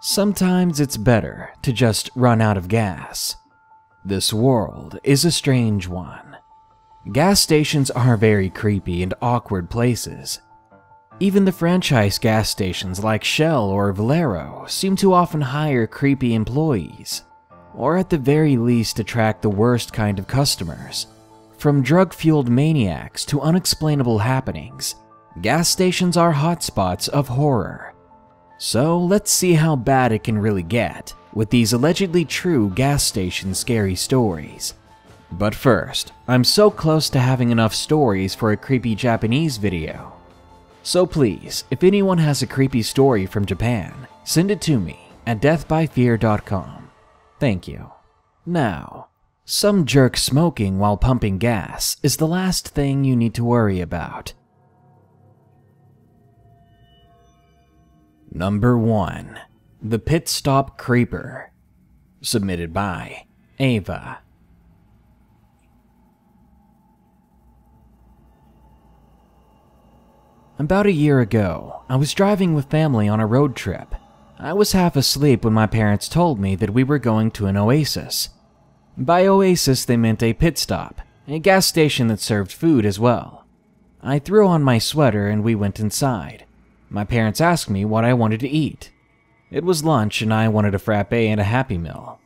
Sometimes it's better to just run out of gas. This world is a strange one. Gas stations are very creepy and awkward places. Even the franchise gas stations like Shell or Valero seem to often hire creepy employees, or at the very least attract the worst kind of customers. From drug-fueled maniacs to unexplainable happenings, gas stations are hotspots of horror. So let's see how bad it can really get with these allegedly true gas station scary stories. But first, I'm so close to having enough stories for a creepy Japanese video. So please, if anyone has a creepy story from Japan, send it to me at deathbyfear.com. Thank you. Now, some jerk smoking while pumping gas is the last thing you need to worry about. Number 1. The Pit Stop Creeper. Submitted by Ava. About a year ago, I was driving with family on a road trip. I was half asleep when my parents told me that we were going to an oasis. By oasis, they meant a pit stop, a gas station that served food as well. I threw on my sweater and we went inside. My parents asked me what I wanted to eat. It was lunch and I wanted a frappe and a Happy Meal.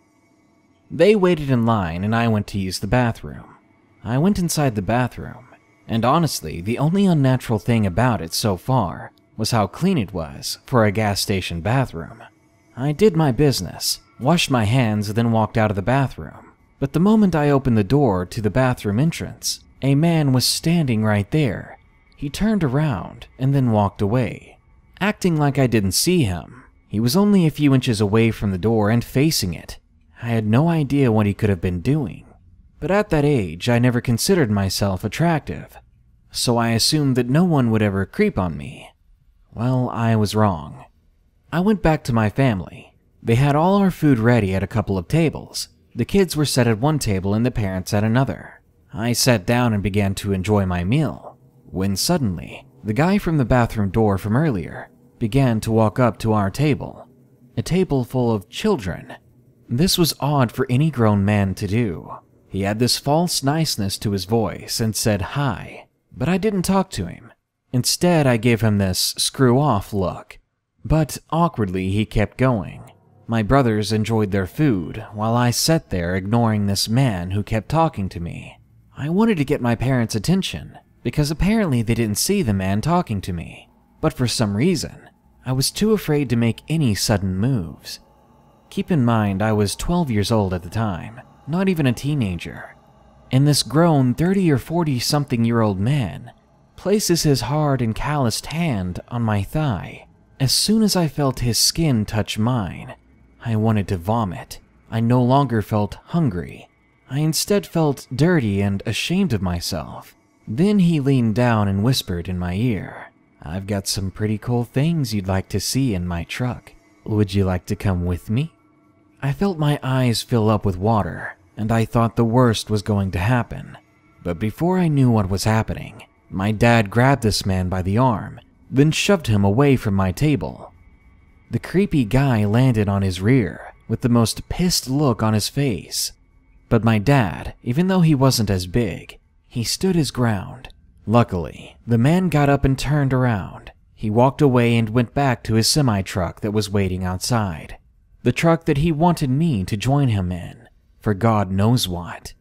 They waited in line and I went to use the bathroom. I went inside the bathroom, and honestly, the only unnatural thing about it so far was how clean it was for a gas station bathroom. I did my business, washed my hands, then walked out of the bathroom. But the moment I opened the door to the bathroom entrance, a man was standing right there. He turned around and then walked away, acting like I didn't see him. He was only a few inches away from the door and facing it. I had no idea what he could have been doing. But at that age, I never considered myself attractive, so I assumed that no one would ever creep on me. Well, I was wrong. I went back to my family. They had all our food ready at a couple of tables. The kids were set at one table and the parents at another. I sat down and began to enjoy my meal, when suddenly, the guy from the bathroom door from earlier began to walk up to our table, a table full of children. This was odd for any grown man to do. He had this false niceness to his voice and said hi, but I didn't talk to him. Instead, I gave him this screw-off look. But awkwardly, he kept going. My brothers enjoyed their food, while I sat there ignoring this man who kept talking to me. I wanted to get my parents' attention, because apparently they didn't see the man talking to me. But for some reason, I was too afraid to make any sudden moves. Keep in mind, I was 12 years old at the time, not even a teenager. And this grown 30 or 40-something-year-old man places his hard and calloused hand on my thigh. As soon as I felt his skin touch mine, I wanted to vomit. I no longer felt hungry. I instead felt dirty and ashamed of myself. Then he leaned down and whispered in my ear, "I've got some pretty cool things you'd like to see in my truck. Would you like to come with me?" I felt my eyes fill up with water, and I thought the worst was going to happen. But before I knew what was happening, my dad grabbed this man by the arm, then shoved him away from my table. The creepy guy landed on his rear with the most pissed look on his face. But my dad, even though he wasn't as big, he stood his ground. Luckily, the man got up and turned around. He walked away and went back to his semi-truck that was waiting outside. The truck that he wanted me to join him in, for God knows what.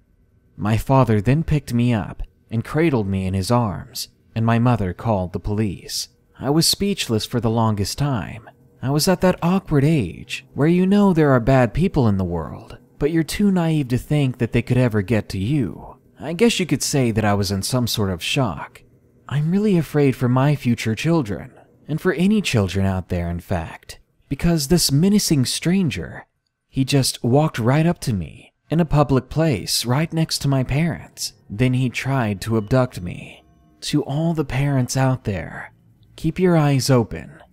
My father then picked me up and cradled me in his arms, and my mother called the police. I was speechless for the longest time. I was at that awkward age where you know there are bad people in the world, but you're too naive to think that they could ever get to you. I guess you could say that I was in some sort of shock. I'm really afraid for my future children, and for any children out there, in fact, because this menacing stranger, he just walked right up to me in a public place right next to my parents. Then he tried to abduct me. To all the parents out there, keep your eyes open.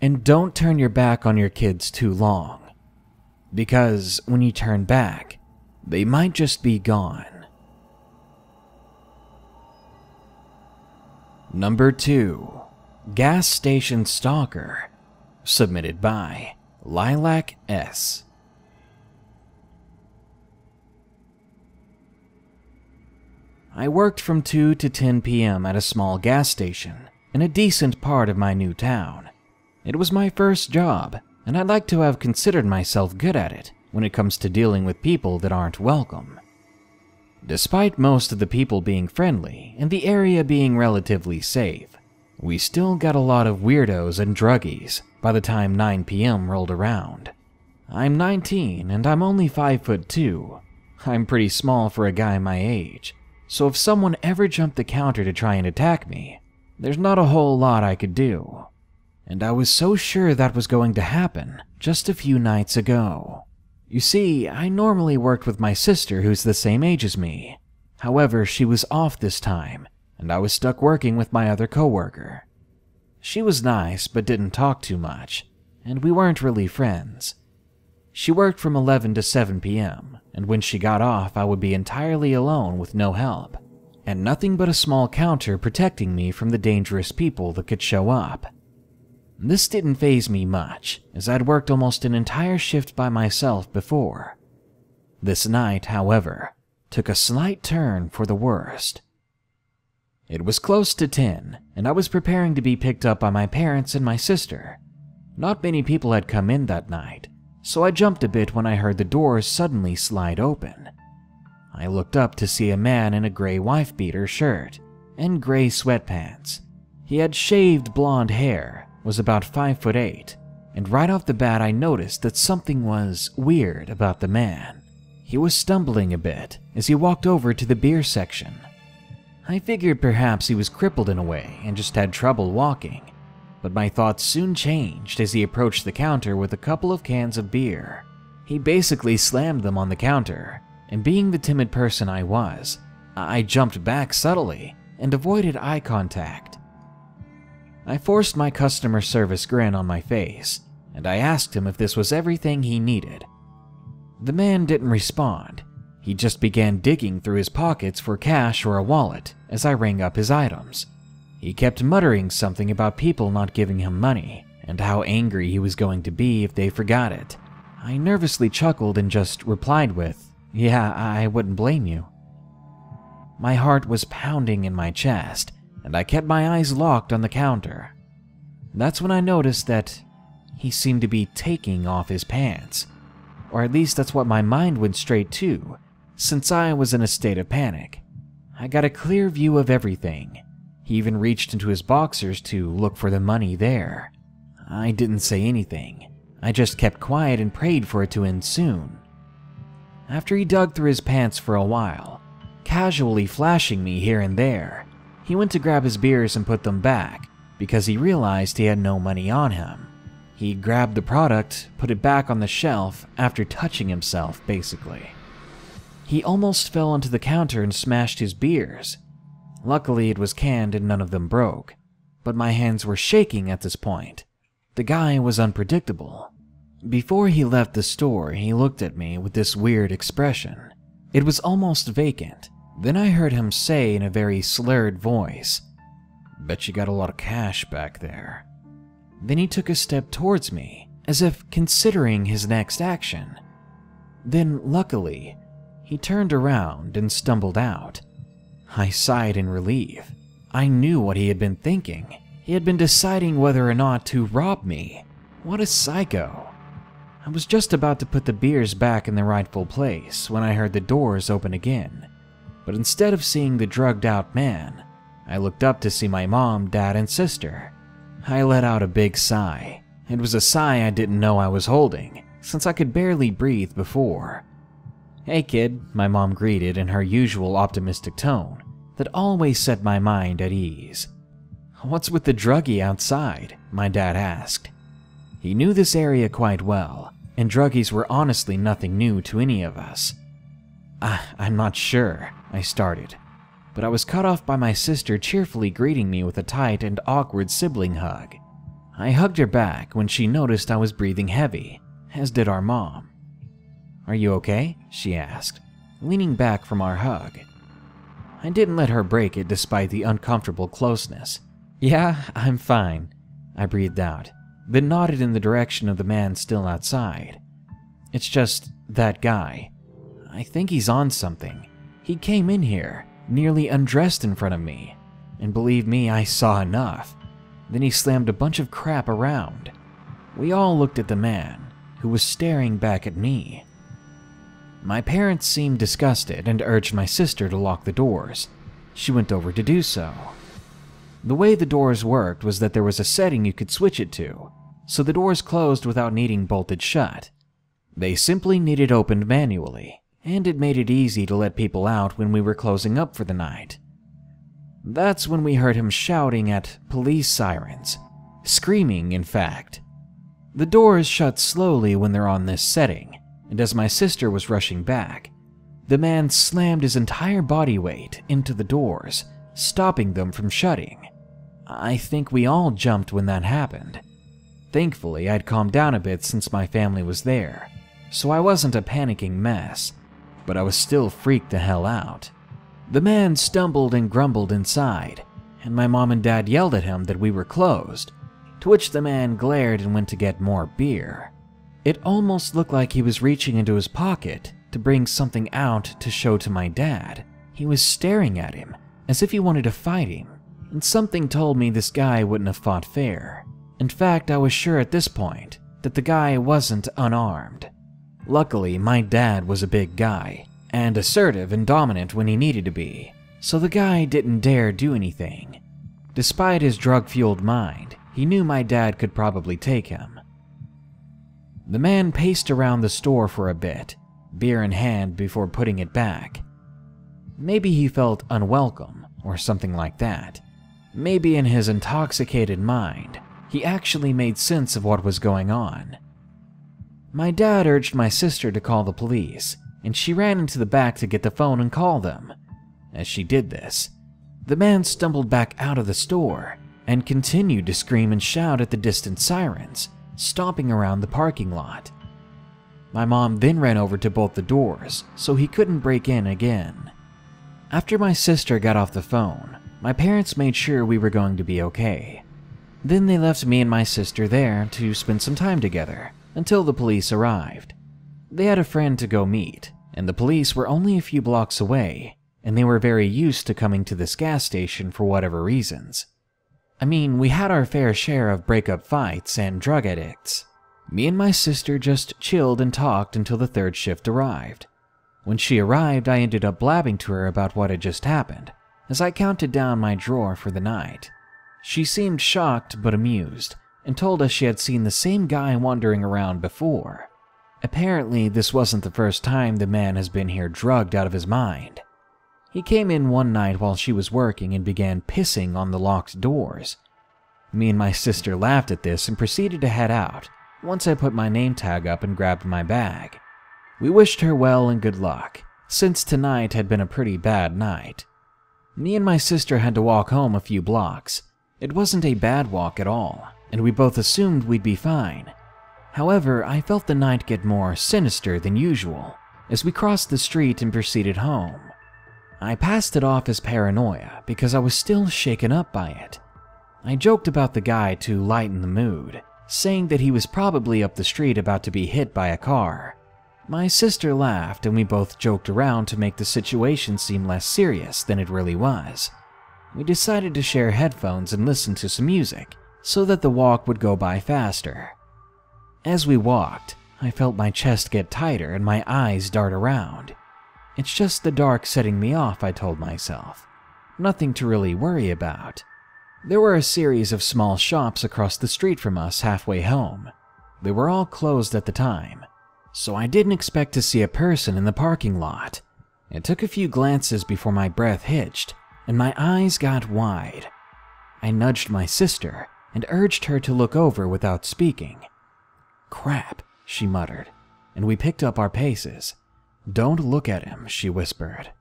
And don't turn your back on your kids too long, because when you turn back, they might just be gone. Number 2. Gas Station Stalker. Submitted by Lilac S. I worked from 2 to 10 p.m. at a small gas station in a decent part of my new town. It was my first job, and I'd like to have considered myself good at it when it comes to dealing with people that aren't welcome. Despite most of the people being friendly and the area being relatively safe, we still got a lot of weirdos and druggies by the time 9 p.m. rolled around. I'm 19 and I'm only 5'2". I'm pretty small for a guy my age, so if someone ever jumped the counter to try and attack me, there's not a whole lot I could do. And I was so sure that was going to happen just a few nights ago. You see, I normally worked with my sister who's the same age as me. However, she was off this time, and I was stuck working with my other coworker. She was nice but didn't talk too much, and we weren't really friends. She worked from 11 to 7 p.m., and when she got off, I would be entirely alone with no help, and nothing but a small counter protecting me from the dangerous people that could show up. This didn't faze me much, as I'd worked almost an entire shift by myself before. This night, however, took a slight turn for the worst. It was close to 10, and I was preparing to be picked up by my parents and my sister. Not many people had come in that night, so I jumped a bit when I heard the doors suddenly slide open. I looked up to see a man in a gray wife-beater shirt and gray sweatpants. He had shaved blonde hair, was about 5'8", and right off the bat I noticed that something was weird about the man. He was stumbling a bit as he walked over to the beer section. I figured perhaps he was crippled in a way and just had trouble walking, but my thoughts soon changed as he approached the counter with a couple of cans of beer. He basically slammed them on the counter, and being the timid person I was, I jumped back subtly and avoided eye contact. I forced my customer service grin on my face, and I asked him if this was everything he needed. The man didn't respond. He just began digging through his pockets for cash or a wallet as I rang up his items. He kept muttering something about people not giving him money, and how angry he was going to be if they forgot it. I nervously chuckled and just replied with, "Yeah, I wouldn't blame you." My heart was pounding in my chest, and I kept my eyes locked on the counter. That's when I noticed that he seemed to be taking off his pants. Or at least that's what my mind went straight to, since I was in a state of panic. I got a clear view of everything. He even reached into his boxers to look for the money there. I didn't say anything. I just kept quiet and prayed for it to end soon. After he dug through his pants for a while, casually flashing me here and there, he went to grab his beers and put them back because he realized he had no money on him. He grabbed the product, put it back on the shelf after touching himself, basically. He almost fell onto the counter and smashed his beers. Luckily, it was canned and none of them broke, but my hands were shaking at this point. The guy was unpredictable. Before he left the store, he looked at me with this weird expression. It was almost vacant. Then I heard him say in a very slurred voice, "Bet you got a lot of cash back there." Then he took a step towards me, as if considering his next action. Then, luckily, he turned around and stumbled out. I sighed in relief. I knew what he had been thinking. He had been deciding whether or not to rob me. What a psycho. I was just about to put the beers back in their rightful place when I heard the doors open again. But instead of seeing the drugged-out man, I looked up to see my mom, dad, and sister. I let out a big sigh. It was a sigh I didn't know I was holding, since I could barely breathe before. "Hey kid," my mom greeted in her usual optimistic tone that always set my mind at ease. "What's with the druggie outside?" my dad asked. He knew this area quite well, and druggies were honestly nothing new to any of us. I'm not sure," I started, but I was cut off by my sister cheerfully greeting me with a tight and awkward sibling hug. I hugged her back when she noticed I was breathing heavy, as did our mom. "Are you okay?" she asked, leaning back from our hug. I didn't let her break it despite the uncomfortable closeness. "Yeah, I'm fine," I breathed out. then nodded in the direction of the man still outside. "It's just that guy. I think he's on something. He came in here, nearly undressed in front of me, and believe me, I saw enough. Then he slammed a bunch of crap around." We all looked at the man, who was staring back at me. My parents seemed disgusted and urged my sister to lock the doors. She went over to do so. The way the doors worked was that there was a setting you could switch it to, so the doors closed without needing bolted shut. They simply needed opened manually, and it made it easy to let people out when we were closing up for the night. That's when we heard him shouting at police sirens, screaming in fact. The doors shut slowly when they're on this setting, and as my sister was rushing back, the man slammed his entire body weight into the doors, stopping them from shutting. I think we all jumped when that happened. Thankfully, I'd calmed down a bit since my family was there, so I wasn't a panicking mess, but I was still freaked the hell out. The man stumbled and grumbled inside, and my mom and dad yelled at him that we were closed, to which the man glared and went to get more beer. It almost looked like he was reaching into his pocket to bring something out to show to my dad. He was staring at him as if he wanted to fight him, and something told me this guy wouldn't have fought fair. In fact, I was sure at this point that the guy wasn't unarmed. Luckily, my dad was a big guy, and assertive and dominant when he needed to be, so the guy didn't dare do anything. Despite his drug-fueled mind, he knew my dad could probably take him. The man paced around the store for a bit, beer in hand, before putting it back. Maybe he felt unwelcome, or something like that. Maybe in his intoxicated mind, he actually made sense of what was going on. My dad urged my sister to call the police, and she ran into the back to get the phone and call them. As she did this, the man stumbled back out of the store and continued to scream and shout at the distant sirens, stomping around the parking lot. My mom then ran over to bolt the doors so he couldn't break in again. After my sister got off the phone, my parents made sure we were going to be okay. Then they left me and my sister there to spend some time together until the police arrived. They had a friend to go meet, and the police were only a few blocks away, and they were very used to coming to this gas station for whatever reasons. I mean, we had our fair share of breakup fights and drug addicts. Me and my sister just chilled and talked until the third shift arrived. When she arrived, I ended up blabbing to her about what had just happened, as I counted down my drawer for the night. She seemed shocked but amused, and told us she had seen the same guy wandering around before. Apparently, this wasn't the first time the man has been here drugged out of his mind. He came in one night while she was working and began pissing on the locked doors. Me and my sister laughed at this and proceeded to head out once I put my name tag up and grabbed my bag. We wished her well and good luck, since tonight had been a pretty bad night. Me and my sister had to walk home a few blocks. It wasn't a bad walk at all, and we both assumed we'd be fine. However, I felt the night get more sinister than usual as we crossed the street and proceeded home. I passed it off as paranoia because I was still shaken up by it. I joked about the guy to lighten the mood, saying that he was probably up the street about to be hit by a car. My sister laughed and we both joked around to make the situation seem less serious than it really was. We decided to share headphones and listen to some music so that the walk would go by faster. As we walked, I felt my chest get tighter and my eyes dart around. It's just the dark setting me off, I told myself. Nothing to really worry about. There were a series of small shops across the street from us halfway home. They were all closed at the time, so I didn't expect to see a person in the parking lot. It took a few glances before my breath hitched and my eyes got wide. I nudged my sister and urged her to look over without speaking. "Crap," she muttered, and we picked up our paces. "Don't look at him," she whispered.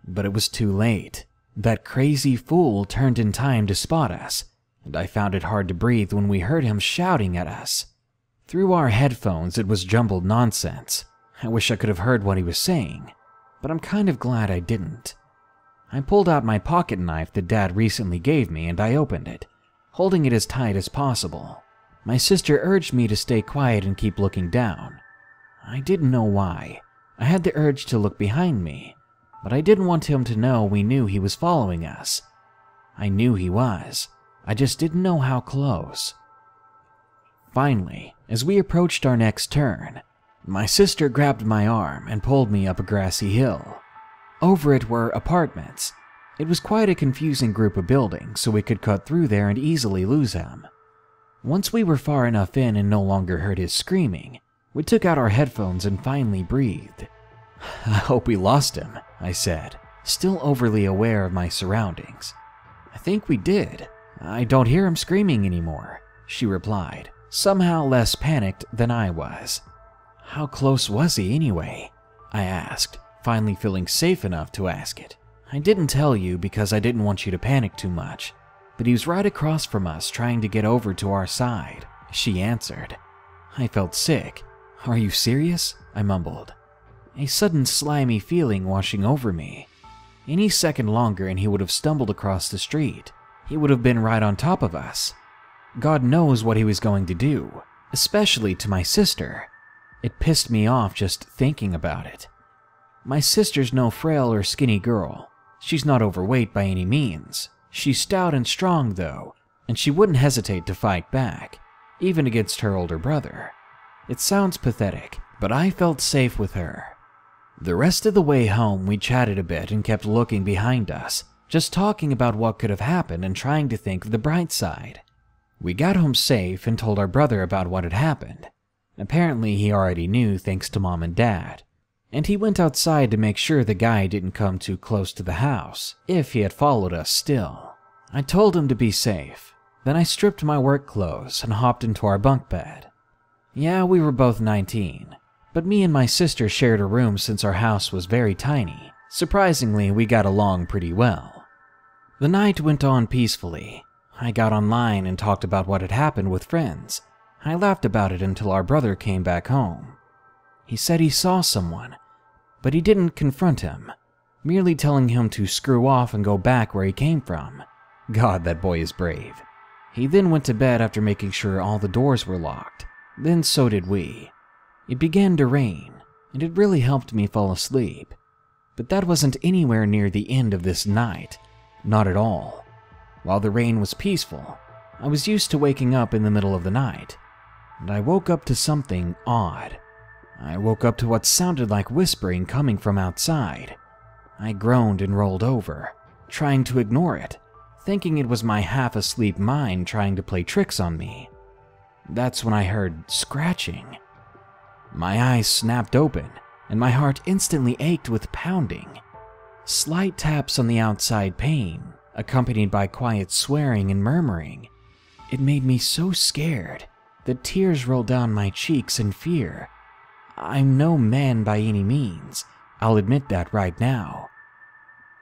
But it was too late. That crazy fool turned in time to spot us, and I found it hard to breathe when we heard him shouting at us. Through our headphones, it was jumbled nonsense. I wish I could have heard what he was saying, but I'm kind of glad I didn't. I pulled out my pocket knife that Dad recently gave me and I opened it, holding it as tight as possible. My sister urged me to stay quiet and keep looking down. I didn't know why. I had the urge to look behind me, but I didn't want him to know we knew he was following us. I knew he was. I just didn't know how close. Finally, as we approached our next turn, my sister grabbed my arm and pulled me up a grassy hill. Over it were apartments. It was quite a confusing group of buildings, so we could cut through there and easily lose him. Once we were far enough in and no longer heard his screaming, we took out our headphones and finally breathed. "I hope we lost him," I said, still overly aware of my surroundings. "I think we did. I don't hear him screaming anymore," she replied, somehow less panicked than I was. "How close was he anyway?" I asked, finally feeling safe enough to ask it. "I didn't tell you because I didn't want you to panic too much, but he was right across from us trying to get over to our side," she answered. I felt sick. "Are you serious?" I mumbled. A sudden slimy feeling washing over me. Any second longer and he would have stumbled across the street. He would have been right on top of us. God knows what he was going to do, especially to my sister. It pissed me off just thinking about it. My sister's no frail or skinny girl. She's not overweight by any means. She's stout and strong though, and she wouldn't hesitate to fight back, even against her older brother. It sounds pathetic, but I felt safe with her. The rest of the way home we chatted a bit and kept looking behind us, just talking about what could have happened and trying to think of the bright side. We got home safe and told our brother about what had happened. Apparently he already knew thanks to Mom and Dad, and he went outside to make sure the guy didn't come too close to the house if he had followed us still. I told him to be safe. Then I stripped my work clothes and hopped into our bunk bed. Yeah, we were both 19, but me and my sister shared a room since our house was very tiny. Surprisingly, we got along pretty well. The night went on peacefully. I got online and talked about what had happened with friends. I laughed about it until our brother came back home. He said he saw someone, but he didn't confront him, merely telling him to screw off and go back where he came from. God, that boy is brave. He then went to bed after making sure all the doors were locked. Then so did we. It began to rain, and it really helped me fall asleep. But that wasn't anywhere near the end of this night. Not at all. While the rain was peaceful, I was used to waking up in the middle of the night, and I woke up to something odd. I woke up to what sounded like whispering coming from outside. I groaned and rolled over, trying to ignore it, thinking it was my half-asleep mind trying to play tricks on me. That's when I heard scratching. My eyes snapped open, and my heart instantly ached with pounding. Slight taps on the outside pane, accompanied by quiet swearing and murmuring. It made me so scared that tears rolled down my cheeks in fear. I'm no man by any means, I'll admit that right now.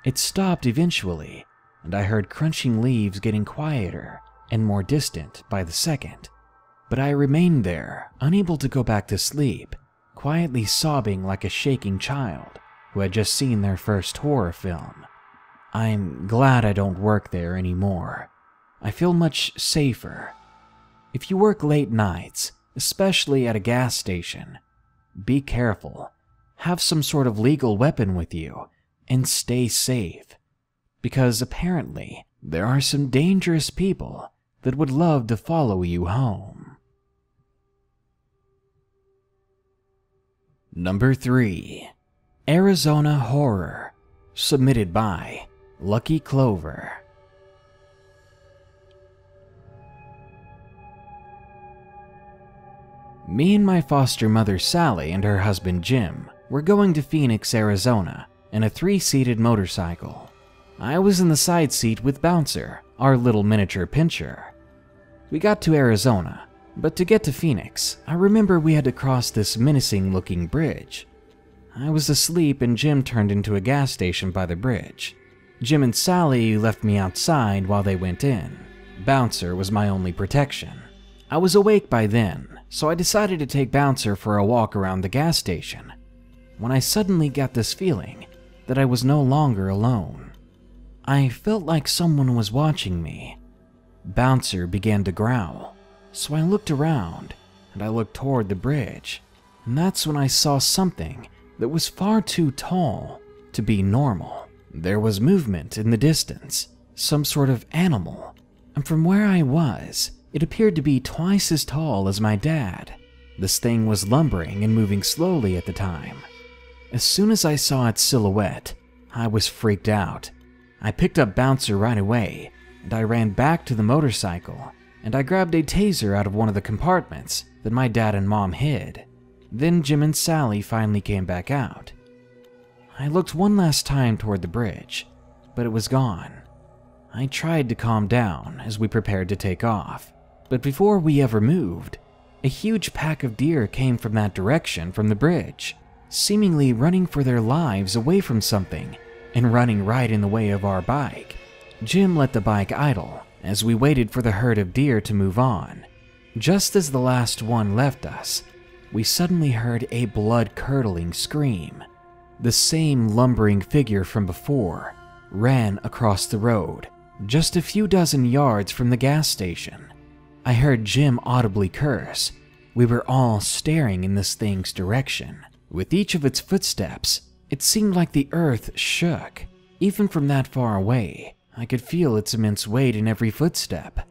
It stopped eventually, and I heard crunching leaves getting quieter and more distant by the second. But I remained there, unable to go back to sleep, quietly sobbing like a shaking child who had just seen their first horror film. I'm glad I don't work there anymore. I feel much safer. If you work late nights, especially at a gas station, be careful. Have some sort of legal weapon with you, and stay safe. Because apparently, there are some dangerous people that would love to follow you home. Number 3. Arizona Horror, submitted by Lucky Clover. Me and my foster mother Sally and her husband Jim were going to Phoenix, Arizona in a 3-seated motorcycle. I was in the side seat with Bouncer, our little miniature pincher. We got to Arizona, but to get to Phoenix, I remember we had to cross this menacing-looking bridge. I was asleep and Jim turned into a gas station by the bridge. Jim and Sally left me outside while they went in. Bouncer was my only protection. I was awake by then, so I decided to take Bouncer for a walk around the gas station, when I suddenly got this feeling that I was no longer alone. I felt like someone was watching me. Bouncer began to growl. So I looked around, and I looked toward the bridge, and that's when I saw something that was far too tall to be normal. There was movement in the distance, some sort of animal, and from where I was, it appeared to be twice as tall as my dad. This thing was lumbering and moving slowly at the time. As soon as I saw its silhouette, I was freaked out. I picked up Bouncer right away, and I ran back to the motorcycle, and I grabbed a taser out of one of the compartments that my dad and mom hid. Then Jim and Sally finally came back out. I looked one last time toward the bridge, but it was gone. I tried to calm down as we prepared to take off, but before we ever moved, a huge pack of deer came from that direction from the bridge, seemingly running for their lives away from something and running right in the way of our bike. Jim let the bike idle as we waited for the herd of deer to move on. Just as the last one left us, we suddenly heard a blood-curdling scream. The same lumbering figure from before ran across the road, just a few dozen yards from the gas station. I heard Jim audibly curse. We were all staring in this thing's direction. With each of its footsteps, it seemed like the earth shook. Even from that far away, I could feel its immense weight in every footstep.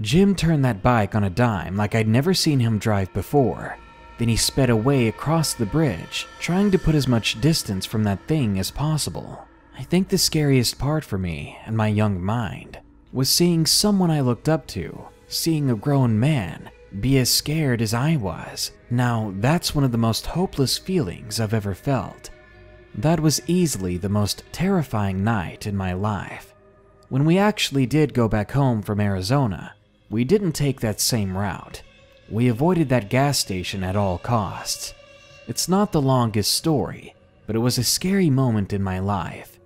Jim turned that bike on a dime like I'd never seen him drive before. Then he sped away across the bridge, trying to put as much distance from that thing as possible. I think the scariest part for me and my young mind was seeing someone I looked up to, seeing a grown man be as scared as I was. Now, that's one of the most hopeless feelings I've ever felt. That was easily the most terrifying night in my life. When we actually did go back home from Arizona, we didn't take that same route. We avoided that gas station at all costs. It's not the longest story, but it was a scary moment in my life.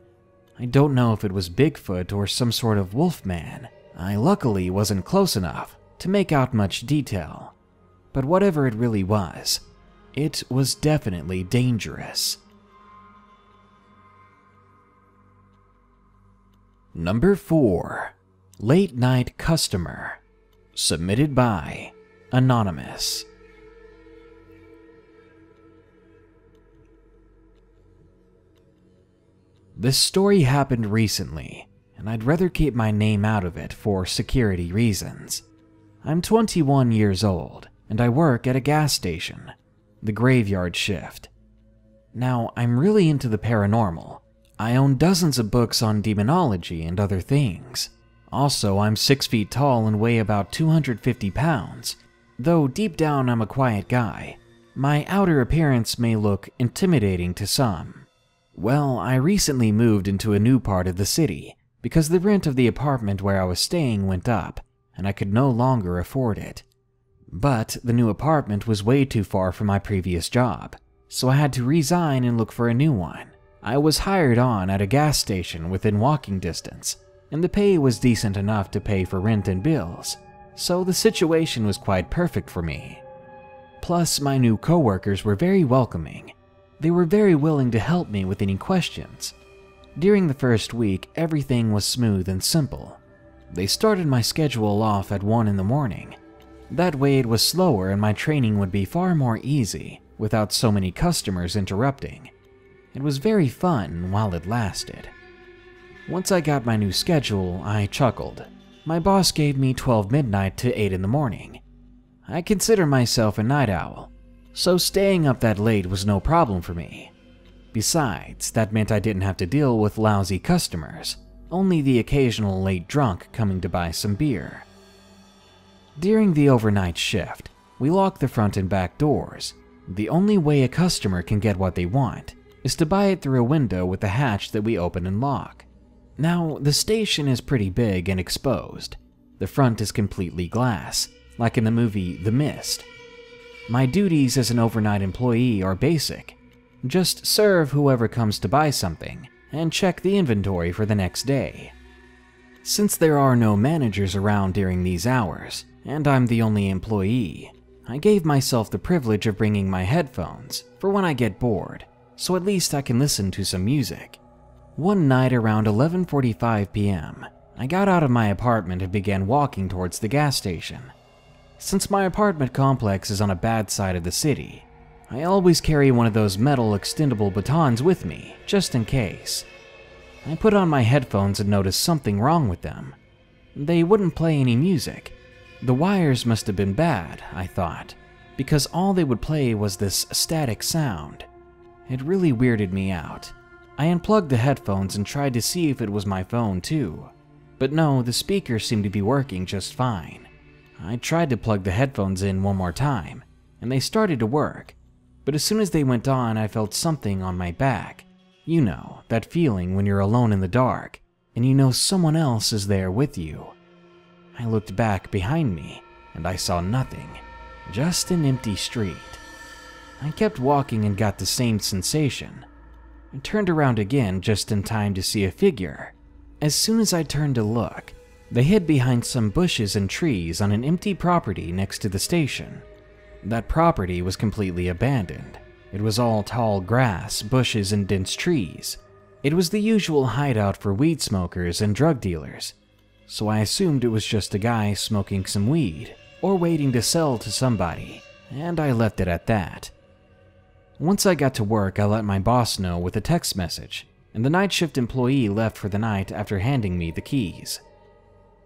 I don't know if it was Bigfoot or some sort of wolfman. I luckily wasn't close enough to make out much detail. But whatever it really was, it was definitely dangerous. Number 4. Late Night Customer. Submitted by Anonymous. This story happened recently, and I'd rather keep my name out of it for security reasons. I'm 21 years old, and I work at a gas station, the graveyard shift. Now, I'm really into the paranormal. I own dozens of books on demonology and other things. Also, I'm 6 feet tall and weigh about 250 pounds. Though deep down I'm a quiet guy, my outer appearance may look intimidating to some. Well, I recently moved into a new part of the city because the rent of the apartment where I was staying went up, and I could no longer afford it. But the new apartment was way too far from my previous job, so I had to resign and look for a new one. I was hired on at a gas station within walking distance, and the pay was decent enough to pay for rent and bills, so the situation was quite perfect for me. Plus, my new coworkers were very welcoming. They were very willing to help me with any questions. During the first week, everything was smooth and simple. They started my schedule off at 1 in the morning. That way it was slower and my training would be far more easy without so many customers interrupting. It was very fun while it lasted. Once I got my new schedule, I chuckled. My boss gave me 12 midnight to 8 in the morning. I consider myself a night owl, so staying up that late was no problem for me. Besides, that meant I didn't have to deal with lousy customers, only the occasional late drunk coming to buy some beer. During the overnight shift, we lock the front and back doors. The only way a customer can get what they want is to buy it through a window with a hatch that we open and lock. Now, the station is pretty big and exposed. The front is completely glass, like in the movie The Mist. My duties as an overnight employee are basic. Just serve whoever comes to buy something and check the inventory for the next day. Since there are no managers around during these hours, and I'm the only employee, I gave myself the privilege of bringing my headphones for when I get bored, so at least I can listen to some music. One night around 11:45 p.m., I got out of my apartment and began walking towards the gas station. Since my apartment complex is on a bad side of the city, I always carry one of those metal extendable batons with me, just in case. I put on my headphones and noticed something wrong with them. They wouldn't play any music. The wires must have been bad, I thought, because all they would play was this static sound. It really weirded me out. I unplugged the headphones and tried to see if it was my phone too. But no, the speakers seemed to be working just fine. I tried to plug the headphones in one more time, and they started to work. But as soon as they went on, I felt something on my back. You know, that feeling when you're alone in the dark, and you know someone else is there with you. I looked back behind me, and I saw nothing, just an empty street. I kept walking and got the same sensation. I turned around again just in time to see a figure. As soon as I turned to look, they hid behind some bushes and trees on an empty property next to the station. That property was completely abandoned. It was all tall grass, bushes, and dense trees. It was the usual hideout for weed smokers and drug dealers, so I assumed it was just a guy smoking some weed or waiting to sell to somebody, and I left it at that. Once I got to work, I let my boss know with a text message, and the night shift employee left for the night after handing me the keys.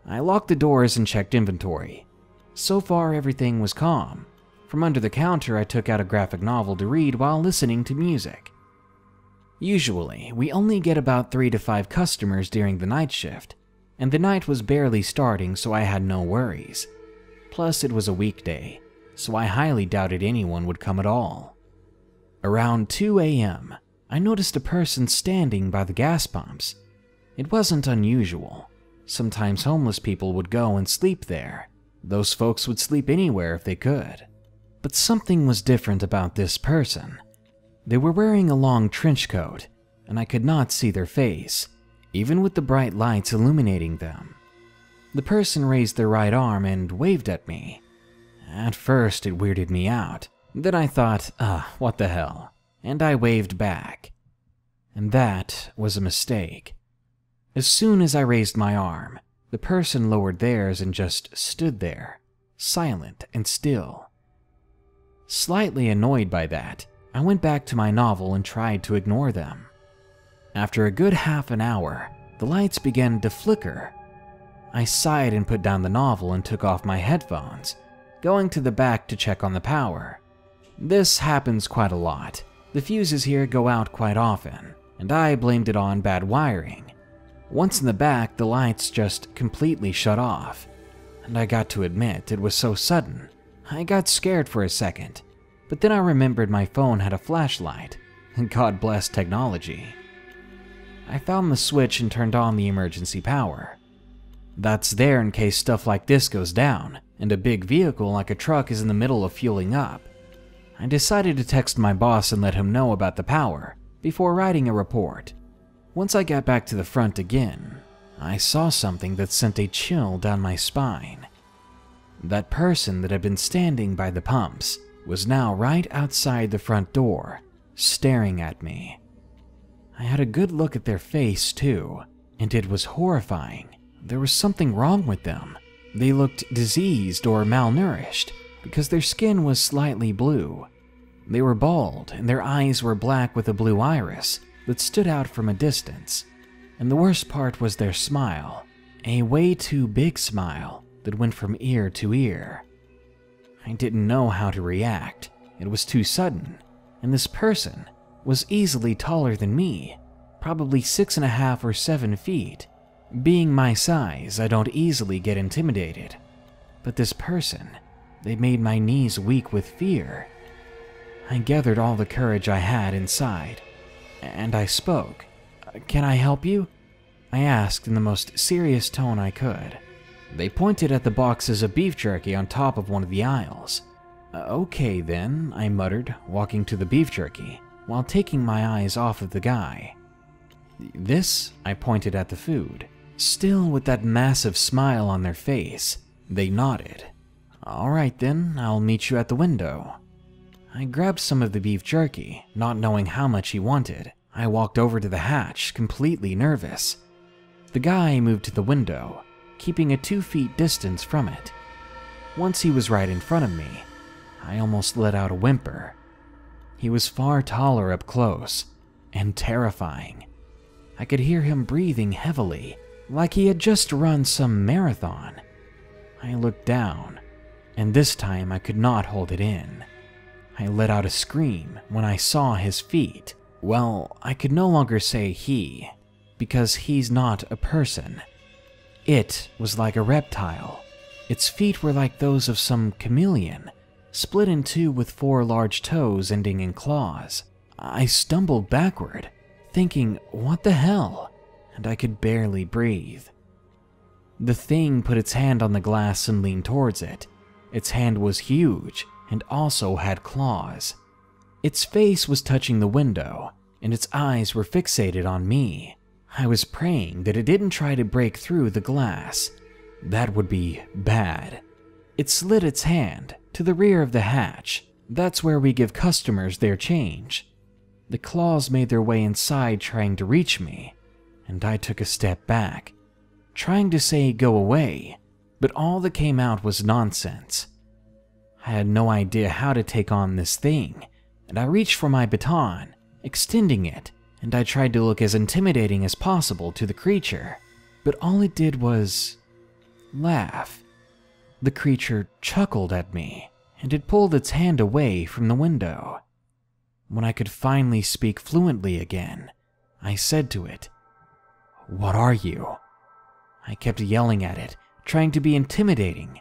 I locked the doors and checked inventory. So far, everything was calm. From under the counter, I took out a graphic novel to read while listening to music. Usually, we only get about 3 to 5 customers during the night shift, and the night was barely starting, so I had no worries. Plus, it was a weekday, so I highly doubted anyone would come at all. Around 2 a.m., I noticed a person standing by the gas pumps. It wasn't unusual. Sometimes homeless people would go and sleep there. Those folks would sleep anywhere if they could. But something was different about this person. They were wearing a long trench coat, and I could not see their face, even with the bright lights illuminating them. The person raised their right arm and waved at me. At first, it weirded me out. Then I thought, what the hell, and I waved back. And that was a mistake. As soon as I raised my arm, the person lowered theirs and just stood there, silent and still. Slightly annoyed by that, I went back to my novel and tried to ignore them. After a good half an hour, the lights began to flicker. I sighed and put down the novel and took off my headphones, going to the back to check on the power. This happens quite a lot. The fuses here go out quite often, and I blamed it on bad wiring. Once in the back, the lights just completely shut off, and I got to admit it was so sudden. I got scared for a second, but then I remembered my phone had a flashlight, and God bless technology. I found the switch and turned on the emergency power. That's there in case stuff like this goes down, and a big vehicle like a truck is in the middle of fueling up. I decided to text my boss and let him know about the power before writing a report. Once I got back to the front again, I saw something that sent a chill down my spine. That person that had been standing by the pumps was now right outside the front door, staring at me. I had a good look at their face too, and it was horrifying. There was something wrong with them. They looked diseased or malnourished because their skin was slightly blue. They were bald, and their eyes were black with a blue iris that stood out from a distance. And the worst part was their smile, a way too big smile that went from ear to ear. I didn't know how to react. It was too sudden, and this person was easily taller than me, probably 6.5 or 7 feet. Being my size, I don't easily get intimidated. But this person, they made my knees weak with fear. I gathered all the courage I had inside, and I spoke. "Can I help you?" I asked in the most serious tone I could. They pointed at the boxes of beef jerky on top of one of the aisles. "Okay then," I muttered, walking to the beef jerky, while taking my eyes off of the guy. "This?" I pointed at the food. Still with that massive smile on their face, they nodded. "All right then, I'll meet you at the window." I grabbed some of the beef jerky, not knowing how much he wanted. I walked over to the hatch, completely nervous. The guy moved to the window, keeping a 2 feet distance from it. Once he was right in front of me, I almost let out a whimper. He was far taller up close and terrifying. I could hear him breathing heavily, like he had just run some marathon. I looked down, and this time I could not hold it in. I let out a scream when I saw his feet. Well, I could no longer say he, because he's not a person. It was like a reptile. Its feet were like those of some chameleon, split in two with 4 large toes ending in claws. I stumbled backward, thinking, what the hell? And I could barely breathe. The thing put its hand on the glass and leaned towards it. Its hand was huge and also had claws. Its face was touching the window, and its eyes were fixated on me. I was praying that it didn't try to break through the glass. That would be bad. It slid its hand to the rear of the hatch. That's where we give customers their change. The claws made their way inside trying to reach me, and I took a step back, trying to say go away, but all that came out was nonsense. I had no idea how to take on this thing, and I reached for my baton, extending it, and I tried to look as intimidating as possible to the creature, but all it did was laugh. The creature chuckled at me, and it pulled its hand away from the window. When I could finally speak fluently again, I said to it, "What are you?" I kept yelling at it, trying to be intimidating,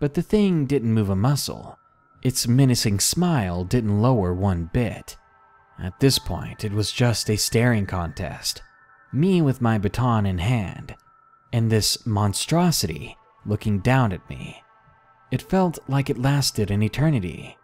but the thing didn't move a muscle. Its menacing smile didn't lower one bit. At this point, it was just a staring contest. Me with my baton in hand, and this monstrosity looking down at me. It felt like it lasted an eternity.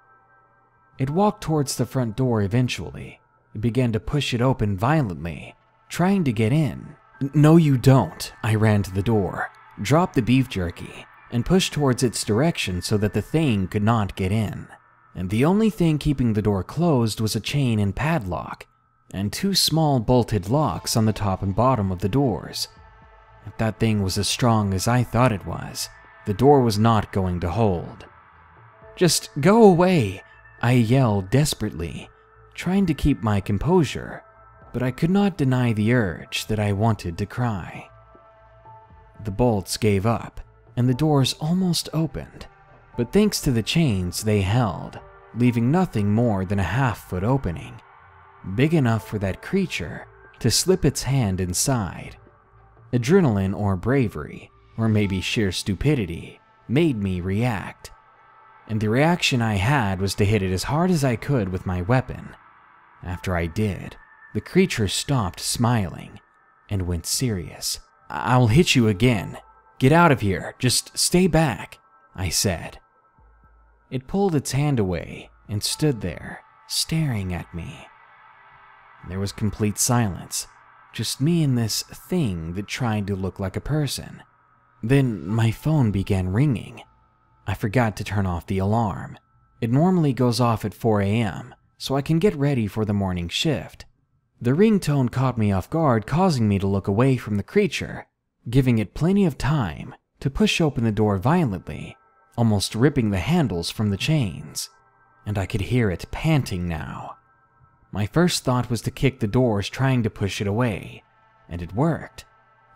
It walked towards the front door eventually. It began to push it open violently, trying to get in. "No, you don't." I ran to the door, dropped the beef jerky, and pushed towards its direction so that the thing could not get in. And the only thing keeping the door closed was a chain and padlock, and 2 small bolted locks on the top and bottom of the doors. If that thing was as strong as I thought it was, the door was not going to hold. "Just go away," I yelled desperately, trying to keep my composure, but I could not deny the urge that I wanted to cry. The bolts gave up, and the doors almost opened, but thanks to the chains they held, leaving nothing more than a half-foot opening, big enough for that creature to slip its hand inside. Adrenaline or bravery, or maybe sheer stupidity, made me react. And the reaction I had was to hit it as hard as I could with my weapon. After I did, the creature stopped smiling and went serious. "I'll hit you again. Get out of here. Just stay back," I said. It pulled its hand away and stood there, staring at me. There was complete silence, just me and this thing that tried to look like a person. Then my phone began ringing. I forgot to turn off the alarm. It normally goes off at 4 a.m., so I can get ready for the morning shift. The ringtone caught me off guard, causing me to look away from the creature, giving it plenty of time to push open the door violently, almost ripping the handles from the chains, and I could hear it panting now. My first thought was to kick the doors, trying to push it away, and it worked.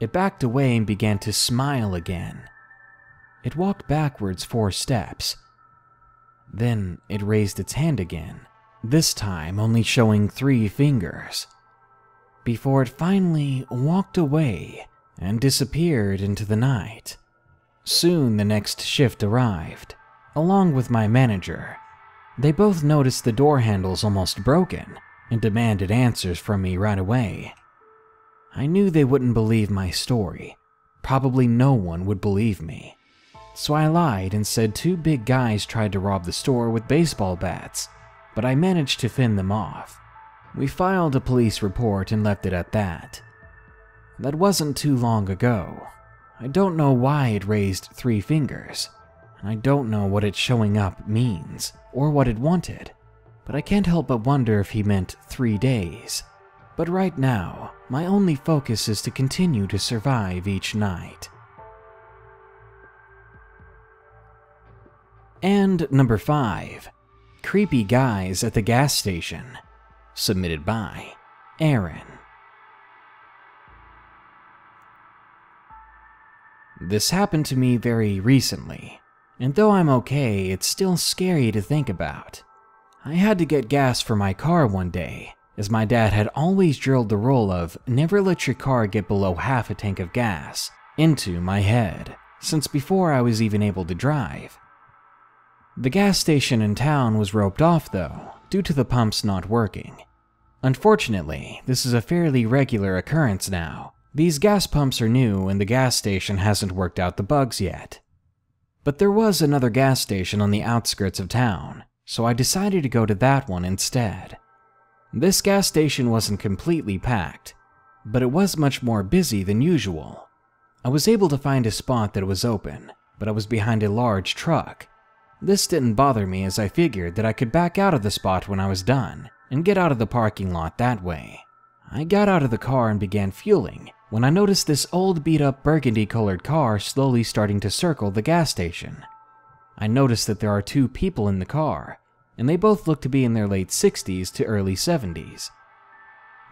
It backed away and began to smile again. It walked backwards 4 steps. Then it raised its hand again, this time only showing 3 fingers, before it finally walked away and disappeared into the night. Soon the next shift arrived, along with my manager. They both noticed the door handles almost broken and demanded answers from me right away. I knew they wouldn't believe my story. Probably no one would believe me. So I lied and said 2 big guys tried to rob the store with baseball bats, but I managed to fend them off. We filed a police report and left it at that. That wasn't too long ago. I don't know why it raised 3 fingers, and I don't know what it showing up means or what it wanted, but I can't help but wonder if he meant 3 days. But right now, my only focus is to continue to survive each night. And number 5, creepy guys at the gas station. Submitted by Erin. This happened to me very recently, and though I'm okay, it's still scary to think about. I had to get gas for my car one day, as my dad had always drilled the rule of never let your car get below half a tank of gas into my head, since before I was even able to drive. The gas station in town was roped off though, due to the pumps not working. Unfortunately, this is a fairly regular occurrence now. These gas pumps are new and the gas station hasn't worked out the bugs yet. But there was another gas station on the outskirts of town, so I decided to go to that one instead. This gas station wasn't completely packed, but it was much more busy than usual. I was able to find a spot that was open, but I was behind a large truck. This didn't bother me as I figured that I could back out of the spot when I was done and get out of the parking lot that way. I got out of the car and began fueling when I noticed this old beat-up burgundy-colored car slowly starting to circle the gas station. I noticed that there are 2 people in the car, and they both look to be in their late 60s to early 70s.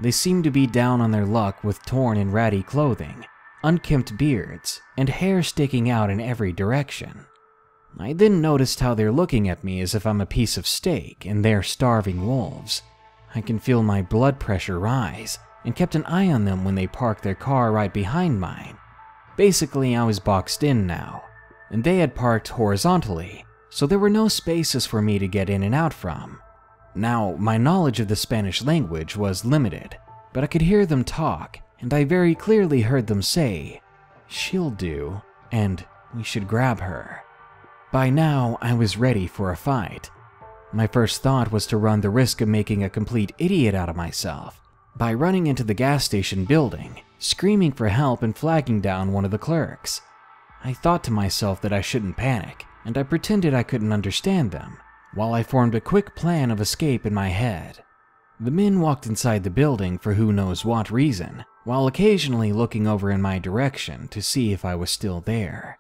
They seem to be down on their luck with torn and ratty clothing, unkempt beards, and hair sticking out in every direction. I then noticed how they're looking at me as if I'm a piece of steak and they're starving wolves. I can feel my blood pressure rise and kept an eye on them when they parked their car right behind mine. Basically, I was boxed in now, and they had parked horizontally, so there were no spaces for me to get in and out from. Now, my knowledge of the Spanish language was limited, but I could hear them talk, and I very clearly heard them say, "She'll do," and "we should grab her." By now, I was ready for a fight. My first thought was to run the risk of making a complete idiot out of myself by running into the gas station building, screaming for help and flagging down one of the clerks. I thought to myself that I shouldn't panic, and I pretended I couldn't understand them, while I formed a quick plan of escape in my head. The men walked inside the building for who knows what reason, while occasionally looking over in my direction to see if I was still there.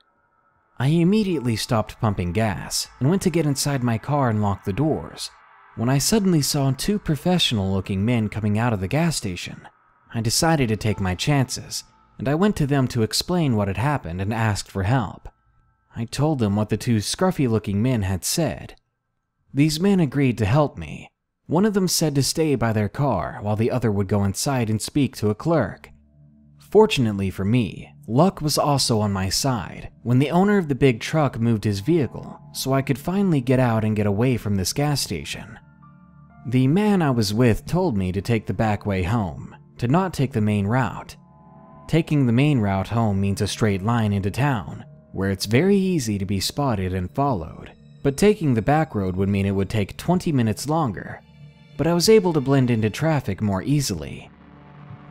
I immediately stopped pumping gas and went to get inside my car and lock the doors, when I suddenly saw 2 professional-looking men coming out of the gas station. I decided to take my chances, and I went to them to explain what had happened and asked for help. I told them what the 2 scruffy-looking men had said. These men agreed to help me. One of them said to stay by their car while the other would go inside and speak to a clerk. Fortunately for me, luck was also on my side when the owner of the big truck moved his vehicle so I could finally get out and get away from this gas station. The man I was with told me to take the back way home, to not take the main route. Taking the main route home means a straight line into town, where it's very easy to be spotted and followed, but taking the back road would mean it would take 20 minutes longer, but I was able to blend into traffic more easily.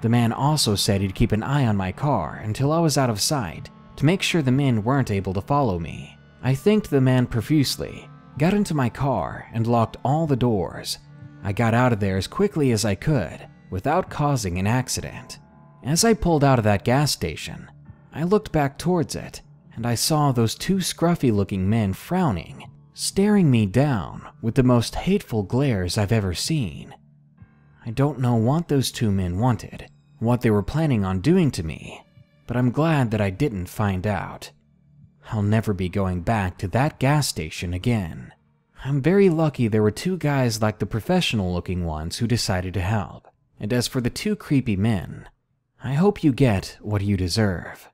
The man also said he'd keep an eye on my car until I was out of sight to make sure the men weren't able to follow me. I thanked the man profusely, got into my car, and locked all the doors. I got out of there as quickly as I could without causing an accident. As I pulled out of that gas station, I looked back towards it, and I saw those 2 scruffy-looking men frowning, staring me down with the most hateful glares I've ever seen. I don't know what those 2 men wanted, what they were planning on doing to me, but I'm glad that I didn't find out. I'll never be going back to that gas station again. I'm very lucky there were 2 guys like the professional-looking ones who decided to help, and as for the 2 creepy men, I hope you get what you deserve.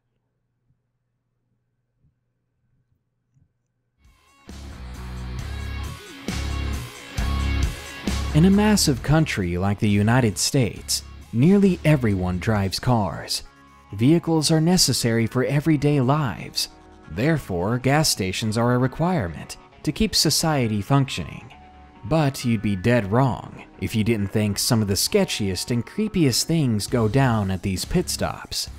In a massive country like the United States, nearly everyone drives cars. Vehicles are necessary for everyday lives. Therefore, gas stations are a requirement to keep society functioning. But you'd be dead wrong if you didn't think some of the sketchiest and creepiest things go down at these pit stops.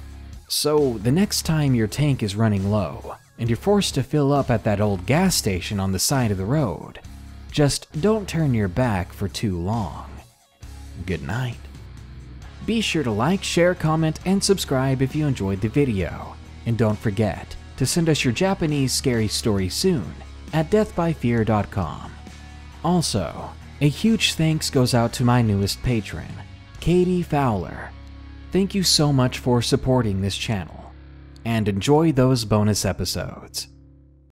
So, the next time your tank is running low, and you're forced to fill up at that old gas station on the side of the road, just don't turn your back for too long. Good night. Be sure to like, share, comment, and subscribe if you enjoyed the video. And don't forget to send us your Japanese scary story soon at deathbyfear.com. Also, a huge thanks goes out to my newest patron, Katie Fowler. Thank you so much for supporting this channel, and enjoy those bonus episodes.